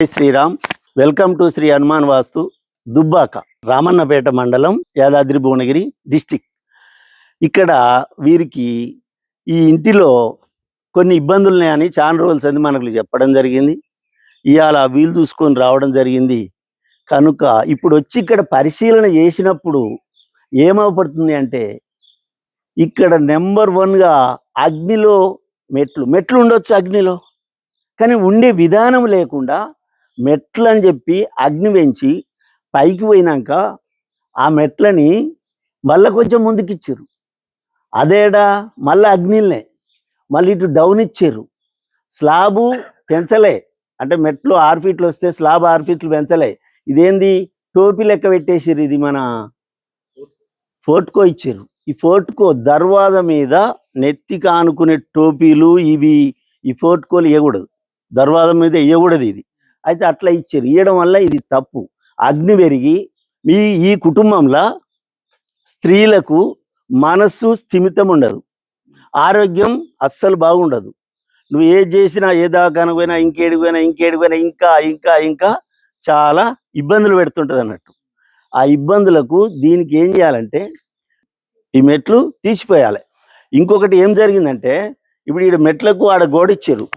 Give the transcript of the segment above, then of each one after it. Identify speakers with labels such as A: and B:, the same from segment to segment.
A: జై Sriram. Welcome to Shri Hanuman వాస్తు, దుబ్బాక, రామన్నపేట మండలం, Yadadri Bhuvanagiri district. ఇక్కడ వీరికి ఈ ఇంటిలో కొన్ని ఇబ్బందులు ఉన్నాయని చాలా రోజులు అని మనకు చెప్పడం జరిగింది. ఇవాళ వీలు చూసుకొని రావడం జరిగింది. కనుక ఇప్పుడు వచ్చి ఇక్కడ పరిశీలన చేసినప్పుడు ఏమవుపడుతుంది అంటే, ఇక్కడ నెంబర్ 1గా అగ్నిలో మెట్లు ఉండొచ్చు అగ్నిలో, కానీ ఉండే విధానం లేకుండా మెట్లు అని చెప్పి అగ్ని పెంచి పైకి పోయినాక ఆ మెట్లని మళ్ళీ కొంచెం ముందుకు ఇచ్చారు. అదేడా మళ్ళీ అగ్నిలనే మళ్ళీ ఇటు డౌన్ ఇచ్చారు. స్లాబు పెంచలే, అంటే మెట్లు 6 ఫీట్లు వస్తే స్లాబ్ 6 ఫీట్లు పెంచలే. ఇదేంది టోపీ లెక్క పెట్టేసారు. ఇది మన ఫోర్ట్కో ఇచ్చారు. ఈ ఫోర్ట్కో దర్వాజా మీద నెత్తికి ఆనుకునే టోపీలు ఇవి ఈ ఫోర్ట్కోలు ఇవ్వకూడదు, దర్వాజా మీద ఇవ్వకూడదు. ఇది అయితే అట్లా ఇచ్చారు. ఇవ్వడం వల్ల ఇది తప్పు. అగ్ని పెరిగి ఈ కుటుంబంలో స్త్రీలకు మనస్సు స్థిమితం ఉండదు, ఆరోగ్యం అస్సలు బాగుండదు. నువ్వు ఏది చేసినా, ఏ దాకానికి పోయినా, ఇంకేడిపోయినా ఇంకా ఇంకా ఇంకా చాలా ఇబ్బందులు పెడుతుంటుంది అన్నట్టు. ఆ ఇబ్బందులకు దీనికి ఏం చేయాలంటే ఈ మెట్లు తీసిపోయాలి. ఇంకొకటి ఏం జరిగిందంటే, ఇప్పుడు ఈ మెట్లకు ఆడ గోడిచ్చారు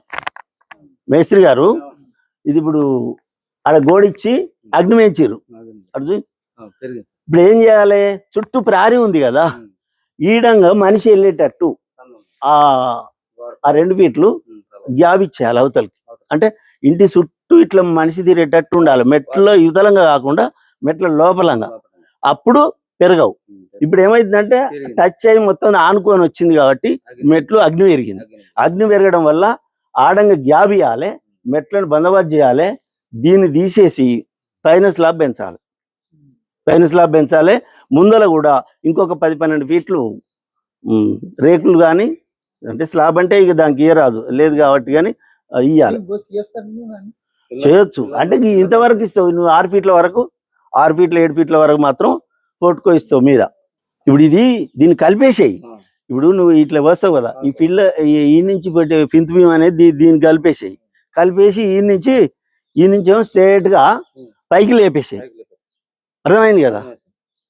A: మేస్త్రి గారు. ఇది ఇప్పుడు ఆడ గోడిచ్చి అగ్ని వేయించారు. అటు ఇప్పుడు ఏం చేయాలి, చుట్టూ ప్రారి ఉంది కదా, ఈడంగా మనిషి వెళ్ళేటట్టు ఆ 2 ఫీట్లు గ్యాప్ ఇచ్చేయాలి అవతలకి. అంటే ఇంటి చుట్టూ ఇట్లా మనిషి తిరిగేటట్టు ఉండాలి, మెట్ల యుతలంగా కాకుండా మెట్ల లోపలంగా. అప్పుడు పెరగవు. ఇప్పుడు ఏమైందంటే టచ్ అయ్యి మొత్తం ఆనుకొని వచ్చింది కాబట్టి మెట్లు అగ్ని పెరిగింది. అగ్ని పెరగడం వల్ల ఆడంగా గ్యాప్ ఇవ్వాలి, మెట్లను బందోబస్తు చేయాలి. దీన్ని తీసేసి పైన స్లాబ్ పెంచాలి. ముందర కూడా ఇంకొక 10-12 ఫీట్లు రేకులు కానీ, అంటే స్లాబ్ అంటే ఇక దానికి రాదు లేదు కాబట్టి కానీ ఇవ్వాలి, చేయొచ్చు. అంటే ఇంతవరకు ఇస్తావు నువ్వు 6 ఫీట్ల వరకు, 6 ఫీట్ల 7 ఫీట్ల వరకు మాత్రం పోటుకో ఇస్తావు మీద. ఇప్పుడు దీన్ని కలిపేసేయి. ఇప్పుడు నువ్వు ఇట్లా వస్తావు కదా, ఈ నుంచి పెట్టే ఫింత్ బీమ్ అనేది దీన్ని కలిపేసి ఈ నుంచి ఏమో స్ట్రేట్ గా పైకి లేపేసాయి. అర్థమైంది కదా.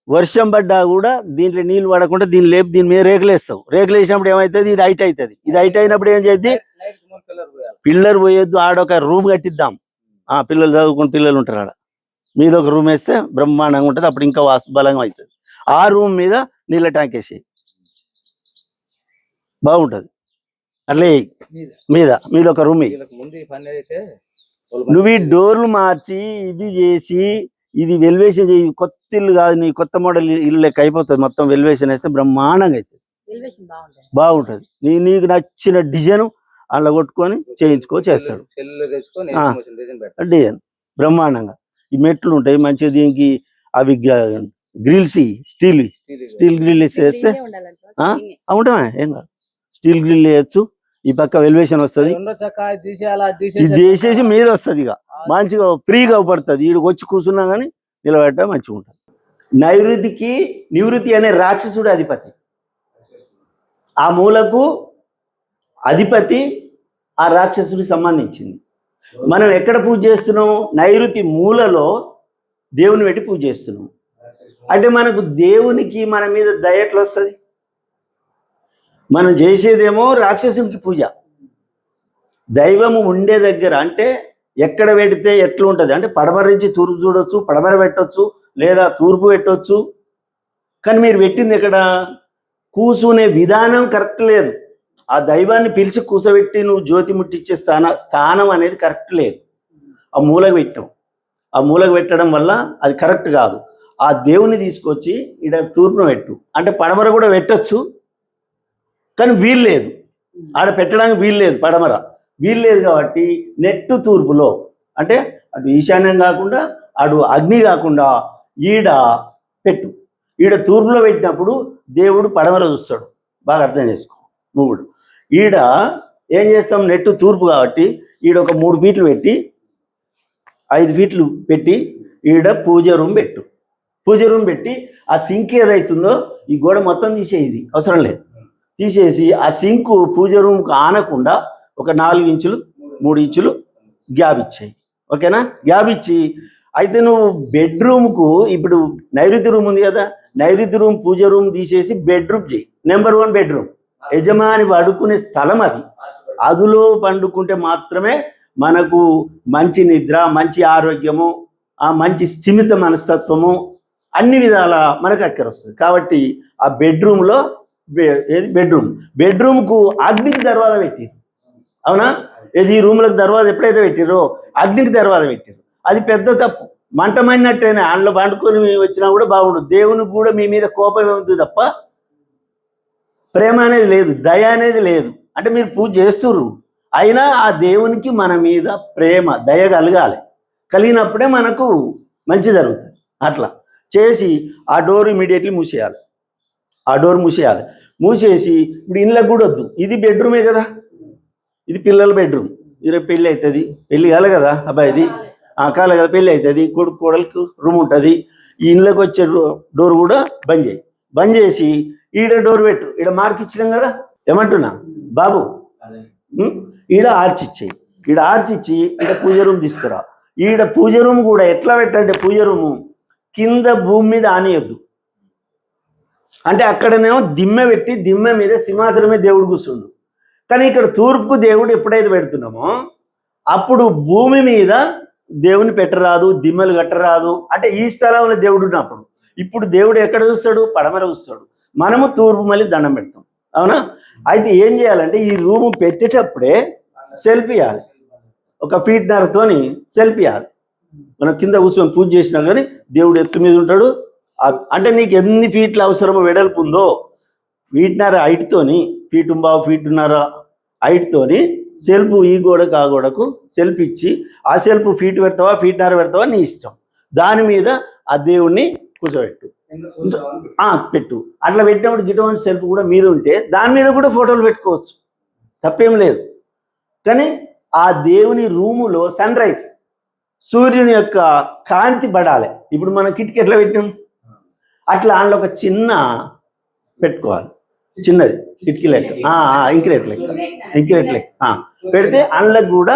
A: వర్షం పడ్డా కూడా దీంట్లో నీళ్ళు పడకుండా దీన్ని లేపి దీని మీద రేకులు వేస్తావు. రేకులు వేసినప్పుడు ఏమవుతుంది, ఇది హైట్ అవుతుంది. ఇది హైట్ అయినప్పుడు ఏం చేద్ది, పిల్లర్ పోయొద్దు, ఆడొక రూమ్ కట్టిద్దాం. పిల్లలు చదువుకుని పిల్లలు ఉంటారు ఆడ, మీద ఒక రూమ్ వేస్తే బ్రహ్మాండంగా ఉంటుంది. అప్పుడు ఇంకా వాస్తు బలంగా అవుతుంది. ఆ రూమ్ మీద నీళ్ళ ట్యాంక్ వేసి బాగుంటుంది. అట్లే మీద ఒక రూమ్. నువ్వు ఈ డోర్లు మార్చి ఇది చేసి ఇది వెల్వేషన్ చేయి. కొత్త ఇల్లు కాదు, నీ కొత్త మోడల్ ఇల్లు లెక్క అయిపోతుంది. మొత్తం వెల్వేషన్ వేస్తే బ్రహ్మాండంగా అవుతుంది, బాగుంటుంది. నీకు నచ్చిన డిజైన్ అలా కొట్టుకొని చేస్తాడు డిజైన్ బ్రహ్మాండంగా. ఈ మెట్లు ఉంటాయి మంచిగా, దీనికి అవి గ్రిల్స్ స్టీల్ గ్రిల్ వేస్తే ఉంటామా, ఏం కాదు. స్టీల్ గ్రిల్ వేయచ్చు. ఈ పక్క వెల్వేషన్ వస్తుంది, ఇది వేసేసి మీద వస్తుంది. ఇక మంచిగా ఫ్రీగా పడుతుంది. వీడికి వచ్చి కూర్చున్నా కానీ నిలబెట్ట మంచిగా ఉంటుంది. నైరుతికి నివృత్తి అనే రాక్షసుడు అధిపతి, ఆ మూలకు అధిపతి ఆ రాక్షసుడికి సంబంధించింది. మనం ఎక్కడ పూజ చేస్తున్నాం, నైరుతి మూలలో దేవుని పెట్టి పూజ చేస్తున్నాం. అంటే మనకు దేవునికి మన మీద దయ ఎట్లా వస్తుంది. మనం చేసేదేమో రాక్షసునికి పూజ. దైవము ఉండే దగ్గర అంటే ఎక్కడ పెడితే ఎట్లా ఉంటుంది అంటే, పడమర నుంచి తూర్పు చూడొచ్చు, పడమర పెట్టవచ్చు, లేదా తూర్పు పెట్టవచ్చు. కానీ మీరు పెట్టింది ఎక్కడ, కూసునే విధానం కరెక్ట్ లేదు. ఆ దైవాన్ని పిలిచి కూసబెట్టి నువ్వు జ్యోతి ముట్టించే స్థానం అనేది కరెక్ట్ లేదు. ఆ మూలకు పెట్టాం. ఆ మూలకు పెట్టడం వల్ల అది కరెక్ట్ కాదు. ఆ దేవుని తీసుకొచ్చి ఇక్కడ తూర్పును పెట్టు అంటే, పడమర కూడా పెట్టచ్చు కానీ వీలు లేదు, ఆడ పెట్టడానికి వీలు లేదు. పడమర వీలు లేదు కాబట్టి నెట్టు తూర్పులో, అంటే అటు ఈశాన్యం కాకుండా అటు అగ్ని కాకుండా ఈడ పెట్టు. ఈడ తూర్పులో పెట్టినప్పుడు దేవుడు పడమర చూస్తాడు. బాగా అర్థం చేసుకో. మూడు ఈడ ఏం చేస్తాం, నెట్టు తూర్పు కాబట్టి ఈడ ఒక 3 ఫీట్లు పెట్టి 5 ఫీట్లు పెట్టి ఈడ పూజ రూమ్ పెట్టు. పూజ రూమ్ పెట్టి ఆ సింక్ ఏదైతుందో ఈ గోడ మొత్తం తీసేది అవసరం లేదు. తీసేసి ఆ సింకు పూజ రూమ్కు ఆనకుండా ఒక 4 ఇంచులు 3 ఇంచులు గ్యాప్ ఇచ్చాయి. ఓకేనా, గ్యాప్ ఇచ్చి అయితే నువ్వు బెడ్రూమ్కు ఇప్పుడు నైరుతి రూమ్ ఉంది కదా, నైరుతి రూమ్ పూజ రూమ్ తీసేసి బెడ్రూమ్ చేయి. నెంబర్ 1 బెడ్రూమ్, యజమాని పడుకునే స్థలం అది. అందులో పండుకుంటే మాత్రమే మనకు మంచి నిద్ర, మంచి ఆరోగ్యము, ఆ మంచి స్థిమిత మనస్తత్వము అన్ని విధాల మనకు అక్కర వస్తుంది. కాబట్టి ఆ బెడ్రూమ్లో ఏది బెడ్రూమ్కు అగ్నికి దర్వాజా పెట్టిరు. అవునా, ఏది ఈ రూమ్లకు దర్వాజా ఎప్పుడైతే పెట్టిరో అగ్నికి దర్వాజా పెట్టిరు. అది పెద్ద తప్పు. మంటమైనట్టేనే అందులో పండుకొని వచ్చినా కూడా బాగుండదు. దేవునికి కూడా మీ మీద కోపం ఏమవుతుంది తప్ప ప్రేమ అనేది లేదు, దయ అనేది లేదు. అంటే మీరు పూజ చేస్తుర్రు, అయినా ఆ దేవునికి మన మీద ప్రేమ దయ కలగాలి. కలిగినప్పుడే మనకు మంచి జరుగుతుంది. అట్లా చేసి ఆ డోర్ ఇమీడియట్లీ మూసేయాలి. ఆ డోర్ మూసేయాలి. మూసేసి ఇప్పుడు ఇళ్ళకి కూడా వద్దు, ఇది బెడ్రూమే కదా, ఇది పిల్లల బెడ్రూమ్. రేపు పెళ్ళి అవుతుంది, పెళ్ళి కాలే కదా అబ్బాయిది, కాలే కదా, పెళ్ళి అవుతుంది, కొడుకు కోడలికి రూమ్ ఉంటుంది. ఈ ఇళ్ళకి వచ్చే డోర్ కూడా బంద్ చేయి. బంద్ చేసి ఈడ డోర్ పెట్టు. ఈడ మార్క్ ఇచ్చినాం కదా, ఏమంటున్నా బాబు, ఈడ ఆర్చి ఇచ్చేయి. ఈడ ఆర్చి ఇచ్చి ఈడ పూజ రూమ్ తీసుకురా. ఈడ పూజ రూమ్ కూడా ఎట్లా పెట్టంటే పూజ రూము కింద భూమి మీద ఆనియొద్దు. అంటే అక్కడనేమో దిమ్మె పెట్టి దిమ్మె మీద సింహాసనమే దేవుడు కూర్చుండు. కానీ ఇక్కడ తూర్పుకు దేవుడు ఎప్పుడైతే పెడుతున్నామో అప్పుడు భూమి మీద దేవుని పెట్టరాదు, దిమ్మలు కట్టరాదు. అంటే ఈ స్థలంలో దేవుడు ఉన్నప్పుడు ఇప్పుడు దేవుడు ఎక్కడ చూస్తాడు, పడమర చూస్తాడు. మనము తూర్పు మళ్ళీ దండం పెడతాం. అవునా, అయితే ఏం చేయాలంటే ఈ రూము పెట్టేటప్పుడే సెల్ఫీ ఇవ్వాలి. ఒక ఫీట్నర్తోని సెల్ఫీ ఇవ్వాలి. మనం కింద కూర్చొని పూజ చేసినా కానీ దేవుడు ఎత్తు మీద ఉంటాడు. అంటే నీకు ఎన్ని ఫీట్లు అవసరమో వెడల్పు ఉందో ఫీట్నర హైట్తోని, ఫీటున్నర హైట్తోని సెల్ఫ్ ఈ గోడకు ఆ గోడకు సెల్ఫ్ ఇచ్చి ఆ సెల్ఫ్ ఫీట్ పెడతావా ఫీట్నర పెడతావా నీ ఇష్టం. దాని మీద ఆ దేవుణ్ణి కూర్చోబెట్టు, పెట్టు. అట్లా పెట్టినప్పుడు గిటువంటి సెల్ఫ్ కూడా మీద ఉంటే దాని మీద కూడా ఫోటోలు పెట్టుకోవచ్చు, తప్పేం లేదు. కానీ ఆ దేవుని రూములో సన్ రైజ్, సూర్యుని యొక్క కాంతి పడాలి. ఇప్పుడు మనం కిటికీ ఎట్లా పెట్టినాం అట్లా అందులో ఒక చిన్న పెట్టుకోవాలి, చిన్నది కిటికీ లెక్క, ఇంక్రేట్ లెక్క పెడితే అందులోకి కూడా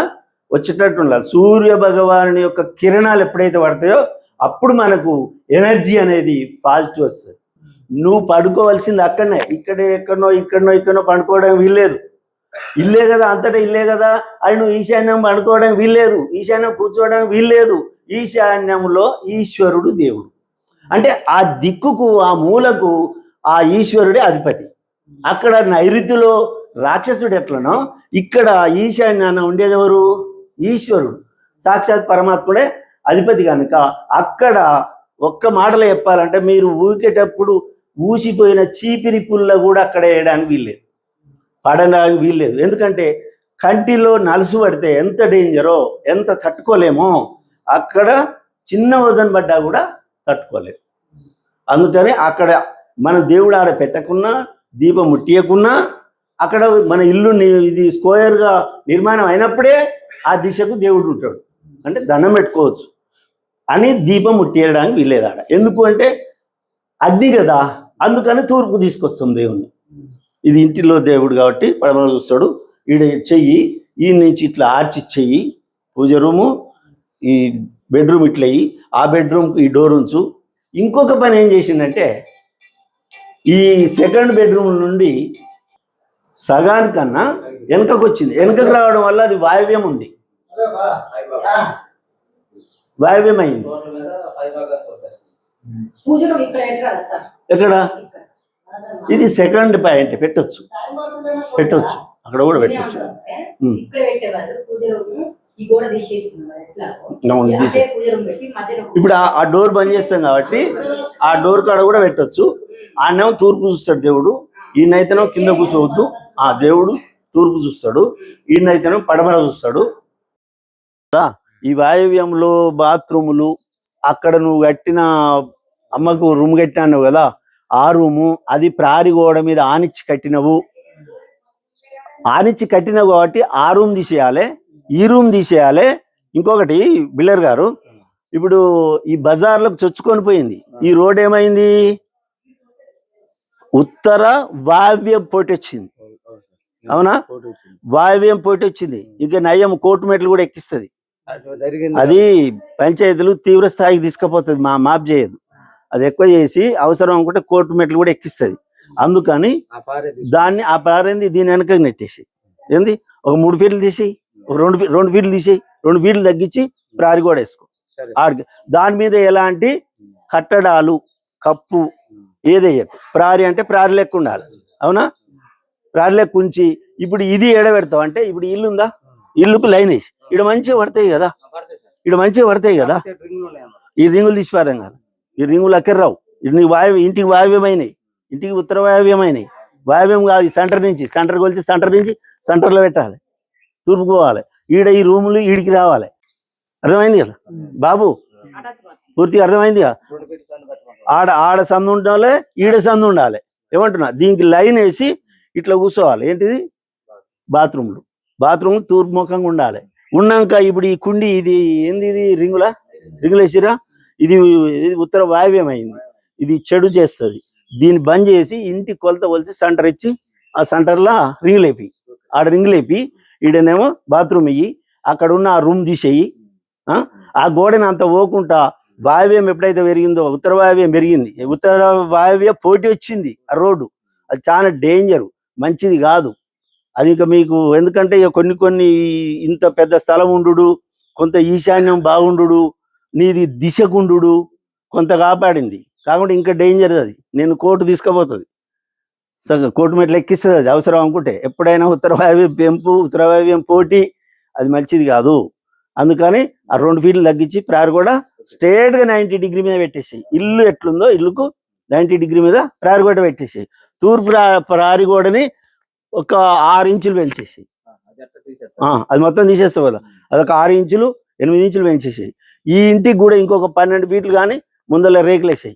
A: వచ్చేటట్టు ఉండాలి. సూర్య భగవాను యొక్క కిరణాలు ఎప్పుడైతే పడతాయో అప్పుడు మనకు ఎనర్జీ అనేది పాజిటివ్ వస్తుంది. నువ్వు పడుకోవాల్సింది అక్కడనే, ఇక్కడనో పడుకోవడానికి వీల్లేదు. ఇల్లే కదా, అంతటా ఇల్లే కదా, అది నువ్వు ఈశాన్యం పడుకోవడానికి వీల్లేదు, ఈశాన్యం కూర్చోవడానికి వీల్లేదు. ఈశాన్యంలో ఈశ్వరుడు దేవుడు. అంటే ఆ దిక్కుకు, ఆ మూలకు ఆ ఈశ్వరుడే అధిపతి. అక్కడ నైరుతిలో రాక్షసుడు ఎట్లనో ఇక్కడ ఈశాన్యాన ఉండేది ఎవరు, ఈశ్వరుడు, సాక్షాత్ పరమాత్ముడే అధిపతి. కనుక అక్కడ ఒక్క మాటలో చెప్పాలంటే మీరు ఊరికేటప్పుడు ఊసిపోయిన చీపిరి పుల్ల కూడా అక్కడ వేయడానికి వీల్లేదు, పడడానికి వీల్లేదు. ఎందుకంటే కంటిలో నలుసు పడితే ఎంత డేంజరో, ఎంత తట్టుకోలేమో, అక్కడ చిన్న వజన్ పడ్డా కూడా తట్టుకోలేము. అందుకని అక్కడ మన దేవుడు ఆడ పెట్టకున్నా, దీపం ముట్టియకున్నా, అక్కడ మన ఇల్లు ఇది స్క్వేర్గా నిర్మాణం అయినప్పుడే ఆ దిశకు దేవుడు ఉంటాడు. అంటే దండం పెట్టుకోవచ్చు అని దీపం ముట్టియడానికి వీల్లేదు ఆడ. ఎందుకు అంటే అగ్ని కదా, అందుకని తూర్పు తీసుకొస్తాం దేవుణ్ణి. ఇది ఇంటిలో దేవుడు కాబట్టి పడమర చూస్తాడు. ఈడ చెయ్యి, ఈ నుంచి ఇట్లా ఆర్చి చెయ్యి, పూజ రూము, ఈ బెడ్రూమ్ ఇట్లా అయ్యి, ఆ బెడ్రూమ్కి ఈ డోర్ ఉంచు. ఇంకొక పని ఏం చేసిందంటే ఈ సెకండ్ బెడ్రూమ్ నుండి సగానికన్నా వెనకకు వచ్చింది. వెనకకు రావడం వల్ల అది వాయవ్యం ఉంది, వాయవ్యం అయింది. ఎక్కడ ఇది సెకండ్ పాయింట్ పెట్టొచ్చు, అక్కడ కూడా పెట్టొచ్చు. ఇప్పుడు ఆ డోర్ బంద్ చేస్తాం కాబట్టి ఆ డోర్ కాడ కూడా పెట్టొచ్చు. ఆనేమో తూర్పు చూస్తాడు దేవుడు, ఈయనైతేనో కింద కూర్చోవద్దు, ఆ దేవుడు తూర్పు చూస్తాడు, ఈయనైతేనో పడమర చూస్తాడు. ఈ వాయవ్యంలో బాత్రూములు, అక్కడ నువ్వు కట్టిన అమ్మకు రూమ్ కట్టినావు కదా, ఆ రూము అది ప్రారి గోడ మీద ఆనిచ్చి కట్టినవు కాబట్టి ఆ రూమ్ తీసేయాలి, ఈ రూమ్ తీసేయాలి. ఇంకొకటి బిల్లర్ గారు, ఇప్పుడు ఈ బజార్లకు చొచ్చుకొని పోయింది ఈ రోడ్, ఏమైంది, ఉత్తర వాయవ్యం పోటీ వచ్చింది. అవునా, వాయవ్యం పోటీ వచ్చింది. ఇంకా నయం కోర్టు మెట్లు కూడా ఎక్కిస్తుంది. అది పంచాయతీలు తీవ్ర స్థాయికి తీసుకుపోతుంది, మాఫ్ చేయదు. అది ఎక్కువ చేసి అవసరం అనుకుంటే కోర్టు మెట్లు కూడా ఎక్కిస్తుంది. అందుకని దాన్ని ఆ పారేంది దీని వెనక నెట్టేసి ఏంది ఒక 3 ఫీట్లు తీసి, ఒక 2 ఫీట్లు తీసేయి, 2 ఫీట్లు తగ్గించి ప్రారి కూడా వేసుకో. ఆడికి దాని మీద ఎలాంటి కట్టడాలు కప్పు ఏదేయకు. ప్రారి అంటే ప్రారి లెక్క ఉండాలి, అవునా? ప్రారి లెక్క ఉంచి ఇప్పుడు ఇది ఎడబెడతావు అంటే ఇప్పుడు ఇల్లు ఉందా, ఇల్లుకు లైన్ వేసి ఇక్కడ మంచిగా పడతాయి కదా, ఇక్కడ మంచిగా పడతాయి కదా. ఈ రింగులు తీసిపారాం కదా, ఈ రింగులు అక్కర్రావు. ఇంటికి వాయవ్యమైనవి, ఇంటికి ఉత్తర వాయవ్యమైనవి. వాయవ్యం కాదు, సెంటర్ నుంచి సెంటర్ కొలిచి సెంటర్ నుంచి సెంటర్లో పెట్టాలి, తూర్పు పోవాలి. ఈడ ఈ రూములు ఈడికి రావాలి. అర్థమైంది కదా బాబు? పూర్తిగా అర్థమైంది కదా? ఆడ సందు ఉండాలి, ఈడ సందు ఉండాలి. ఏమంటున్నా, దీనికి లైన్ వేసి ఇట్లా కూర్చోవాలి. ఏంటిది? బాత్రూమ్లు తూర్పు ముఖంగా ఉండాలి. ఉన్నాక ఇప్పుడు ఈ కుండి ఇది ఏంది, ఇది రింగులు వేసిరా, ఇది ఉత్తర వాయవ్యం అయింది, ఇది చెడు చేస్తుంది. దీన్ని బంద్ చేసి ఇంటి కొలత కొలిచి సెంటర్ ఇచ్చి ఆ సెంటర్లో రింగులు వేపి, ఆడ రింగులు వేపి ఈడనేమో బాత్రూమ్ ఇయ్యి, అక్కడ ఉన్న ఆ రూమ్ తీసేయి. ఆ గోడని అంత పోకుండా వాయవ్యం ఎప్పుడైతే పెరిగిందో ఉత్తర వాయవ్యం పెరిగింది, ఉత్తర వాయవ్య పోటీ వచ్చింది ఆ రోడ్డు. అది చాలా డేంజరు, మంచిది కాదు అది. ఇక మీకు ఎందుకంటే ఇక కొన్ని ఇంత పెద్ద స్థలం ఉండు, కొంత ఈశాన్యం బాగుండు, నీది దిశగుండు కొంత కాపాడింది. కాకుండా ఇంకా డేంజర్ అది. నేను కోర్టు తీసుకుపోతుంది, కోర్టు మెట్లు ఎక్కిస్తుంది అది అవసరం అనుకుంటే. ఎప్పుడైనా ఉత్తర వాయవ్యం పెంపు, ఉత్తర వాయవ్యం పోటీ, అది మంచిది కాదు. అందుకని ఆ 2 ఫీట్లు తగ్గించి ప్రారి కూడా స్ట్రేట్గా 90 డిగ్రీ మీద పెట్టేసి, ఇల్లు ఎట్లుందో ఇల్లుకు 90 డిగ్రీ మీద ప్రారి గోడ పెట్టేసి, తూర్పు ప్రారి గోడని ఒక 6 ఇంచులు పెంచేసి, అది మొత్తం తీసేస్తావు కదా, అదొక 6 ఇంచులు 8 ఇంచులు పెంచేసి, ఈ ఇంటికి కూడా ఇంకొక 12 ఫీట్లు కానీ ముందర రేకులు వేసాయి,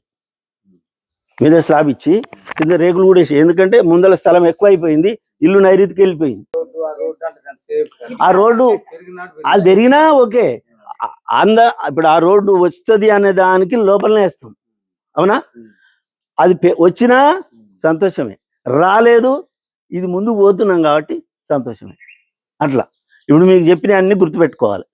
A: మీద స్లాబ్ ఇచ్చి కింద రేకులు కూడా వేసాయి. ఎందుకంటే ముందర స్థలం ఎక్కువ అయిపోయింది, ఇల్లు నైరుతికి వెళ్ళిపోయింది. ఆ రోడ్డు అది పెరిగినా ఓకే, ఇప్పుడు ఆ రోడ్డు వస్తుంది అనే దానికి లోపలనే వేస్తాం, అవునా? అది వచ్చినా సంతోషమే, రాలేదు ఇది ముందుకు పోతున్నాం కాబట్టి సంతోషమే. అట్లా ఇప్పుడు మీకు చెప్పిన అన్ని గుర్తుపెట్టుకోవాలి.